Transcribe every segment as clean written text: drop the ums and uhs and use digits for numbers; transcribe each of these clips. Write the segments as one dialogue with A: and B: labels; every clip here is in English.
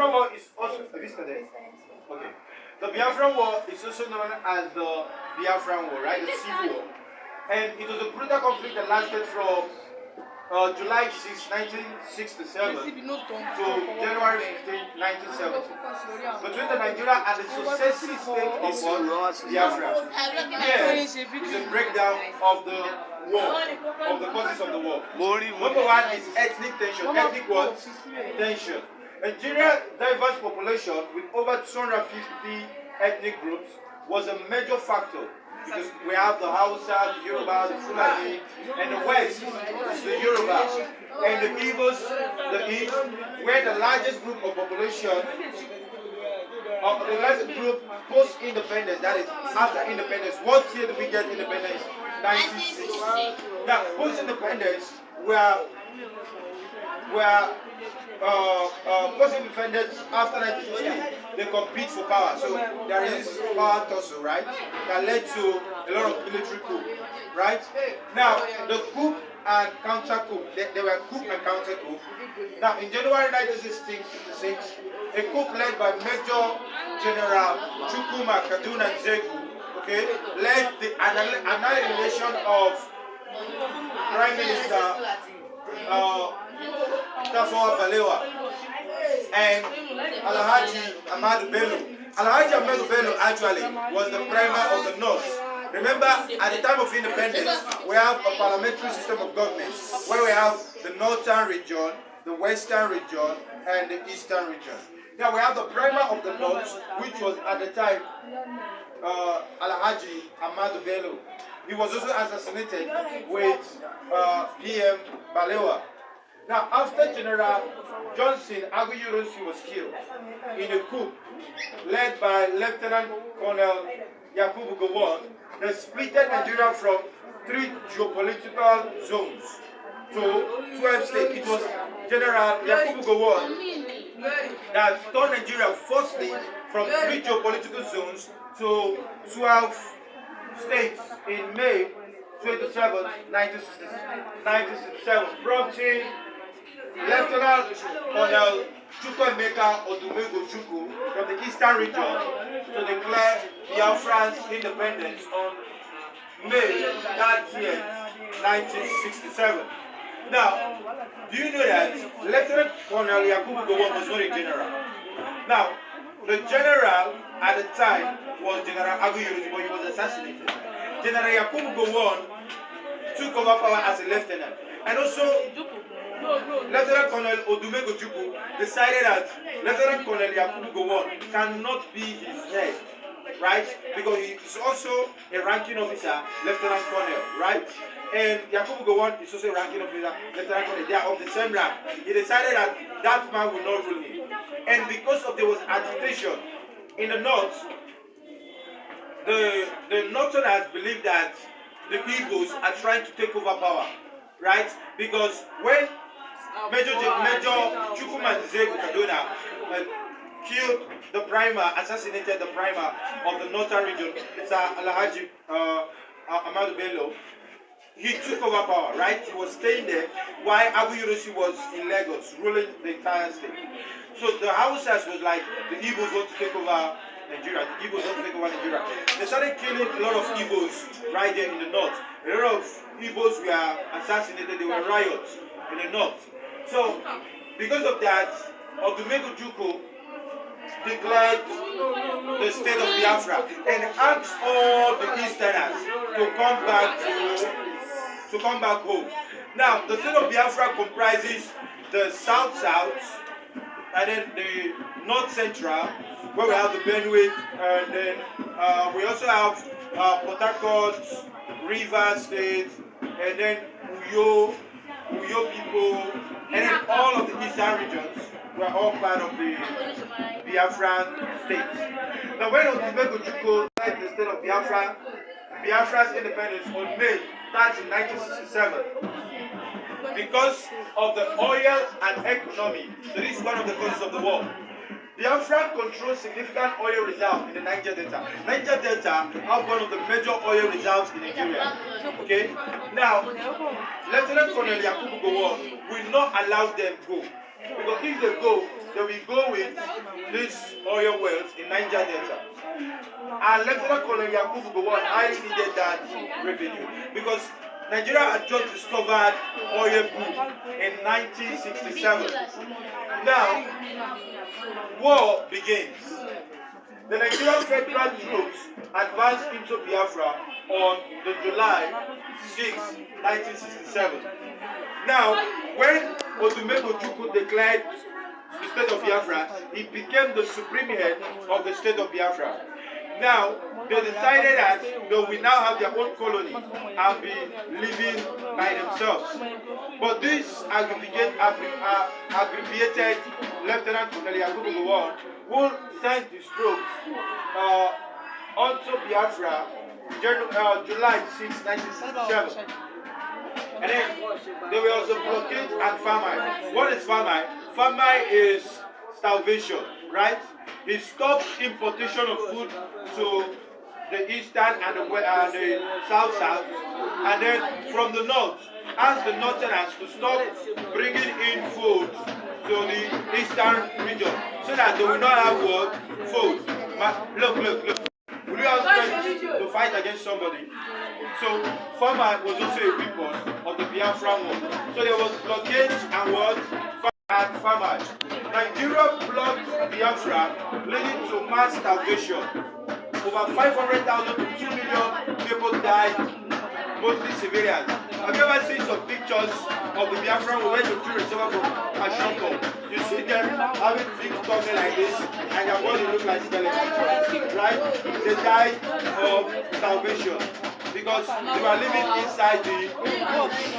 A: Biafran War is also okay. The Biafran War is also known as the Biafran War, right? The Civil War. And it was a brutal conflict that lasted from July 6, 1967 to January 15, 1970 between the Nigeria and the successive state of Biafra. Yes, it's a breakdown of the war, of the causes of the war. Number one is ethnic tension. Ethnic what? Tension. Nigeria's diverse population with over 250 ethnic groups was a major factor because we have the Hausa, the Yoruba, the Fulani, and the West is the Yoruba, and the Igbos, the East, where the largest group of population, the largest group post-independence, that is after independence. What year did we get independence? 1960. Now, post-independence, post-independence after 1960, they compete for power. So there is power tussle, right? That led to a lot of military coup, right? Now, the coup and counter coup, they were coup and counter coup. Now, in January 1966, a coup led by Major General Chukwuma Kaduna Nzegu, okay, led the annihilation of Prime Minister Tafawa Balewa and Alhaji Ahmadu Bello. Alhaji Ahmadu Bello actually was the primer of the North. Remember, at the time of independence, we have a parliamentary system of government where we have the northern region, the western region, and the eastern region. Now we have the primer of the North, which was at the time Alhaji Ahmadu Bello. He was also assassinated with PM Balewa. Now, after General Johnson Aguyurusi was killed in a coup led by Lieutenant Colonel Yakubu Gowon, they split Nigeria from 3 geopolitical zones to 12 states. It was General Yakubu Gowon that turned Nigeria firstly from 3 geopolitical zones to 12 states in May 27, 1967, prompting Lieutenant Colonel Chukwuemeka Odumegwu Chukwu from the eastern region to declare Biafran's independence on May 30th, 1967. Now, do you know that Lieutenant Colonel Yakubu Gowon was not a general? Now, the general at the time was General Aguyurusi, but he was assassinated. General Yakubu Gowon took over power as a lieutenant. And also, Lieutenant Colonel Odumegwu Chukwu decided that Lieutenant Colonel Yakubu Gowon cannot be his head, right? Because he is also a ranking officer, Lieutenant Colonel, right? And Yakubu Gowon is also a ranking officer, Lieutenant Colonel. They are of the same rank. He decided that that man will not rule him. And because of there was agitation in the north, the Northerners believe that the Igbos are trying to take over power, right? Because when Major Chukwuma Nzegu Kaduna killed the primer, assassinated the primer of the northern region, Sir Alhaji Ahmadu Bello, he took over power, right? He was staying there while Aguyurusi was in Lagos, ruling the entire state. So the Hausas was like, the Igbos want to take over Nigeria. The Igbos want to take over Nigeria. They started killing a lot of Igbos right there in the north. A lot of Igbos were assassinated. There were riots in the north. So, because of that, Odumegwu Chukwu declared the state of Biafra and asked all the Easterners to come back home. Now, the state of Biafra comprises the South-South and then the North-Central, where we have the Benue, and then we also have Port Harcourt, Rivers State, and then Uyo people, and then all of the eastern regions were all part of the Biafran state. Now, when Odumegwu Chukwu led the state of Biafra, Biafra's independence on May 30, 1967, because of the oil and economy, this is one of the causes of the war. Biafra controls significant oil reserves in the Niger Delta. Niger Delta have one of the major oil reserves in Nigeria. Okay? Now, Lieutenant Colonel Yakubu Gowon will not allow them go. Because if they go, they will go with these oil wells in Niger Delta. And Lieutenant Colonel Yakubu Gowon highly needed that revenue because Nigeria had just discovered oil boom in 1967. Now, war begins. The Nigerian federal troops advanced into Biafra on the July 6, 1967. Now, when Odumegwu Ojukwu declared the state of Biafra, he became the supreme head of the state of Biafra. Now, they decided that they will now have their own colony and be living by themselves. But this aggravated Lieutenant Colonel Yakubu Gowon, who sent his troops onto Biafra July 6, 1967. And then there were also blockade and famine. What is famine? Famine is starvation, right? He stopped importation of food to the eastern and the south, and then from the north, asked the northerners to stop bringing in food to the eastern region, so that they will not have what? Food. But look. Will you have strength to fight against somebody? So famine was also a weapon of the Biafra war. So there was blockade and what? And famine. Nigeria blocked Biafra, leading to mass starvation. Over 500,000 to 2 million people died, mostly civilians. Have you ever seen some pictures of the Biafra where the tourists over from Ashoko? You see them having big tummy like this, and their body look like skeletons, right? They died of starvation because they were living inside the bush.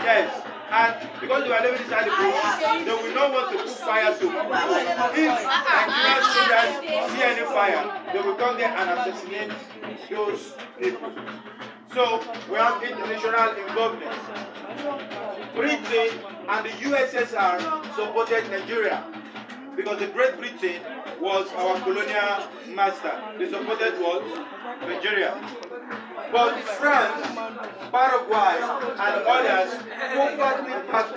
A: Yes. And because they were living inside the bush, they will not want to put fire to people. If Nigerian soldiers see any fire, they will come there and assassinate those people. So we have international involvement. Britain and the USSR supported Nigeria because the Great Britain was our colonial master. They supported what? Nigeria. But France, Paraguay, and others covertly backed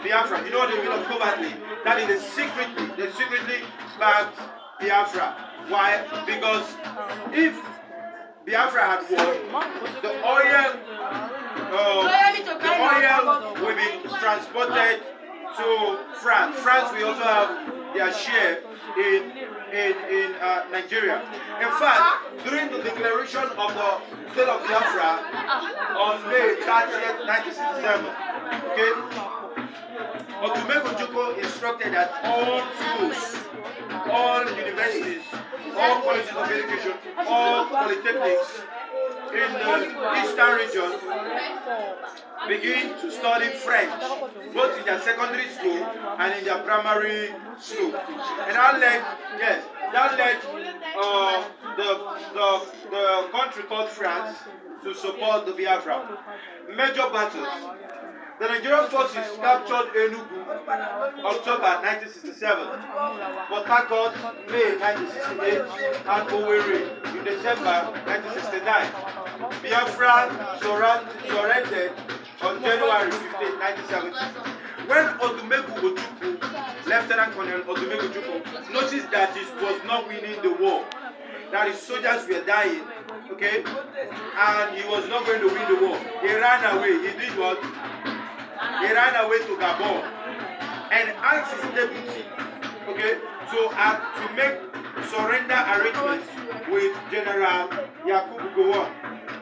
A: Biafra. You know what they mean of covertly? That is they secretly backed Biafra. Why? Because if Biafra had won, the oil will be transported to France. France will also have their share in Nigeria. In fact, during the declaration of the state of Biafra on May 30th, 1967, okay, Odumegwu Ojukwu instructed that all schools, all universities, all colleges of education, all polytechnics in the eastern region begin to study French, both in their secondary school and in their primary school. And that led the country called France to support the Biafra. Major battles. The Nigerian forces captured Enugu, October 1967, Port Harcourt, May 1968, and Owerri in December 1969. Biafra surrendered on January 15, 1970. When Odumegwu Ojukwu, Lieutenant Colonel Odumegwu Ojukwu, noticed that he was not winning the war, that his soldiers were dying, okay, and he was not going to win the war, he ran away. He did what? He ran away to Gabon and asked his deputy, okay, to make surrender arrangements with General Yakubu Gowon.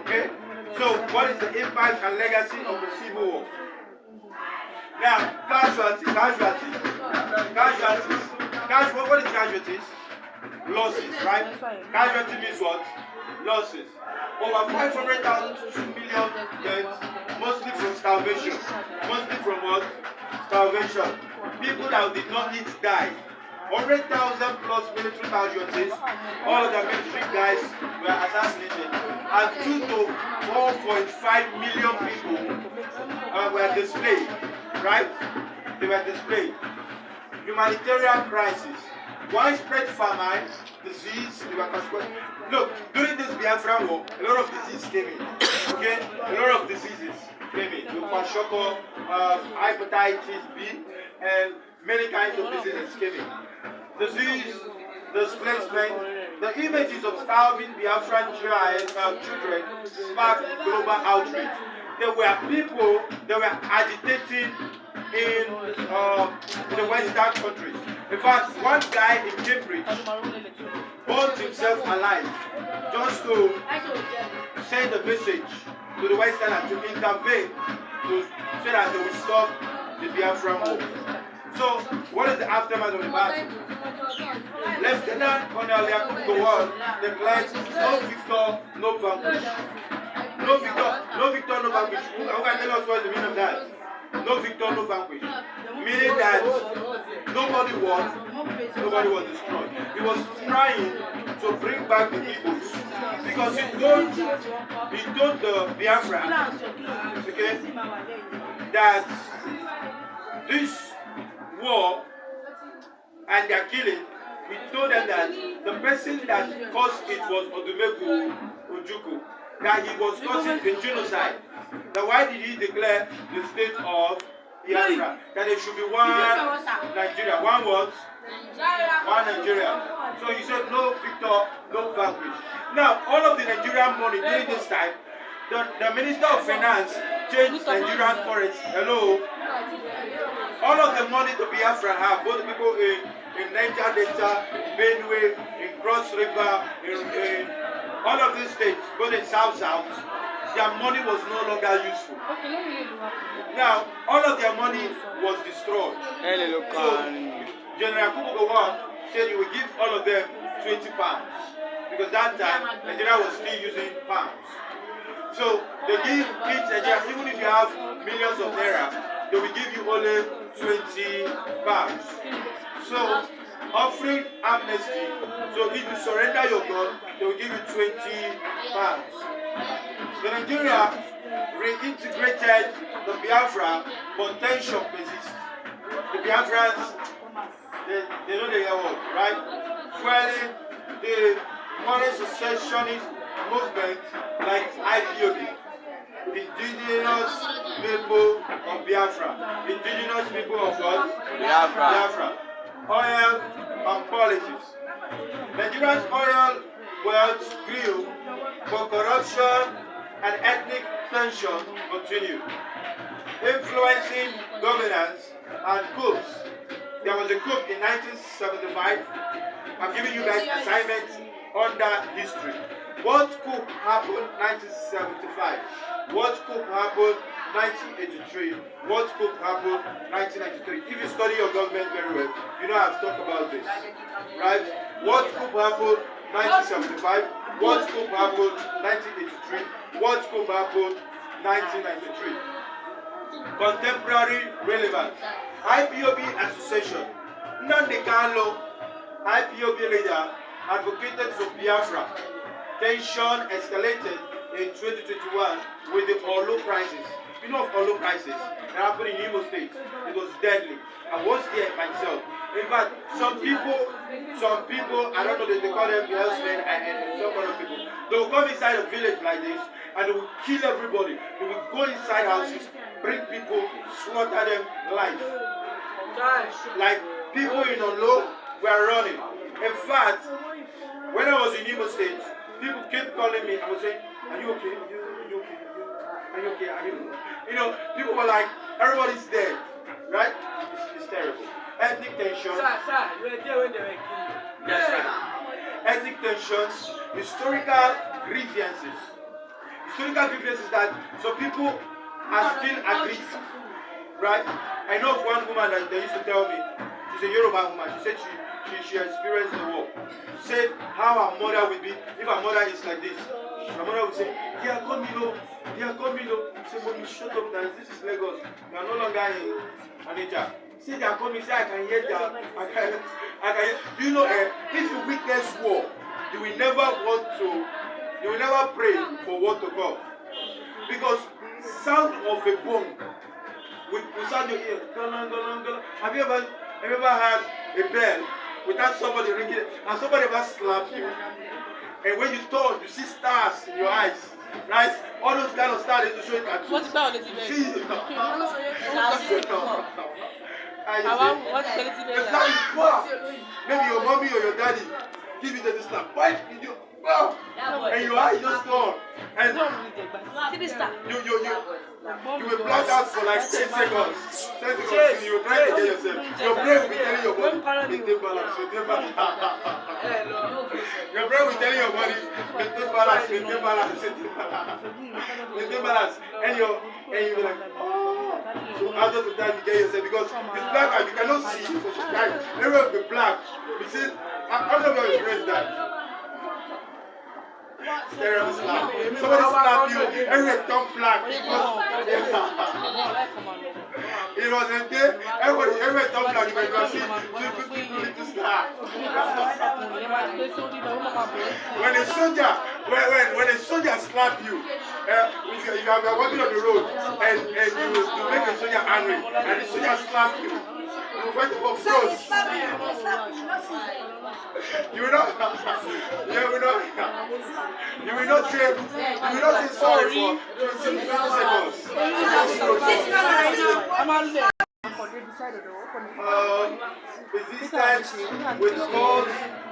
A: Okay, so what is the impact and legacy of the Civil War? Now, casualties. What is casualties? Losses, right? Casualty means what? Losses. Over 500,000 to 2 million deaths, mostly from starvation. Mostly from what? Starvation. People that did not eat died. 100,000 plus military casualties. All of the military guys were assassinated. And 2 to 4.5 million people were displaced. Right? They were displaced. Humanitarian crisis. Widespread famine, disease, look, during this Biafran war, a lot of diseases came in. Okay? A lot of diseases came in. Kwashoko, hepatitis B, and many kinds of diseases came in. Disease, displacement, the images of starving Biafran children sparked global outrage. There were people that were agitating in the Western countries. In fact, one guy in Cambridge burned himself alive just to send a message to the Westerners to intervene to so that they will stop the Biafran war. So, what is the aftermath of the battle? Lieutenant Colonel Yakubu Gowon declared no victor, no vanquish. No victor, no vanquish. Who can tell us what the meaning of that? No victor, no vanquish. Meaning that nobody was destroyed. He was trying to bring back the Igbos. Because he told the Biafra, okay, that this war and their killing, he told them that the person that caused it was Odumegwu Ojukwu, that he was causing a genocide. Now why did he declare the state of Biafra? That there should be one Nigeria, one what? One Nigeria. So he said no victor, no vanquish. Now all of the Nigerian money during this time, the Minister of Finance changed Nigerian currency. Hello? All of the money to Biafra have, both the people in Niger Delta, in Benue, in Cross River, in all of these states, both in South, their money was no longer useful. Now, all of their money was destroyed. So, General Kubu Gowon said he would give all of them 20 pounds. Because that time, Nigeria was still using pounds. So, they give each Nigeria, even if you have millions of naira, they will give you only 20 pounds. So, offering amnesty, so if you surrender your gun, they will give you 20 pounds. The Nigeria reintegrated the Biafra, but tension persists. The Biafrans, they know the word, right? Fueling the modern secessionist movement like IPOB. Indigenous people of Biafra. Indigenous people of what? Biafra. Oil and politics. Nigeria's oil wealth grew, but corruption and ethnic tension continued, influencing governance and coups. There was a coup in 1975. I'm giving you guys assignments under history. What coup happened 1975? What coup happened 1983? What coup happened 1993? If you study your government very well, you know I've talked about this, right? What coup happened 1975? What coup happened 1983? What coup happened 1993? Contemporary relevance. IPOB Association. Nnamdi Kanu, IPOB leader, advocated for Biafra. Tension escalated in 2021 with the oil crisis. You know of oil crisis that happened in Imo State. It was deadly. I was there myself. In fact, some people, I don't know, they call them herdsmen and some other people. They will come inside a village like this and they will kill everybody. They will go inside houses, bring people, slaughter them alive. Like people in Olo were running. In fact, when I was in Imo State, people kept calling me. I was saying, "Are you okay? Are you okay? Are you okay? Are you?" You know, people were like, "Everybody's dead, right?" It's terrible. Ethnic tension.
B: Sir, you were there when they were killing.
A: That's right. Ethnic tensions, historical grievances. Historical grievances that some people are still aggrieved, right? I know of one woman that they used to tell me. She's a Yoruba woman. She said she experienced the war. She said how her mother would be if her mother is like this. Her mother would say, "They are coming, they are coming." Say, "Mommy, shut up, now. This is Lagos. You are no longer in Anita." Say they are coming. Say I can hear that. I can hear. Do you know? If you witness war, you will never pray for war to come, because sound of a bomb will sound your ear. Have you ever had a bell without somebody ringing it, and somebody ever slapped you? And when you turn, you see stars in your eyes, right? All those kind of stars to show you tattoos.
C: What's that?
A: See, The slap is poor. Maybe your mommy or your daddy give you the slap. Why did you? Oh, and your eye just gone. And you will black out for like 10 seconds. 10 seconds. You will try to get yourself. Your brain will be telling your body, maintain balance, maintain balance. Your brain will tell your body, maintain balance, maintain balance, maintain balance. Maintain balance. And you'll be like, oh. So after the time you get yourself, because it's black and you cannot see because it's black. Everywhere will be black. You see, I don't know if you experience that. Terrible slap. Somebody slap you, everywhere turn black. It was a day, everywhere turn black because you are seeing two people to slap. When a soldier slap you, if you are walking on the road and you make a soldier angry and the soldier slap you, you will fight for froze. You will not say sorry for 20 seconds. Resistance with calls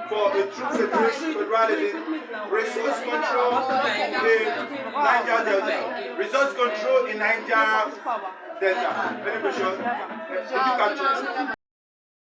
A: for a true federalism, resource control in Niger Delta. Resource control in Niger Delta. Any question?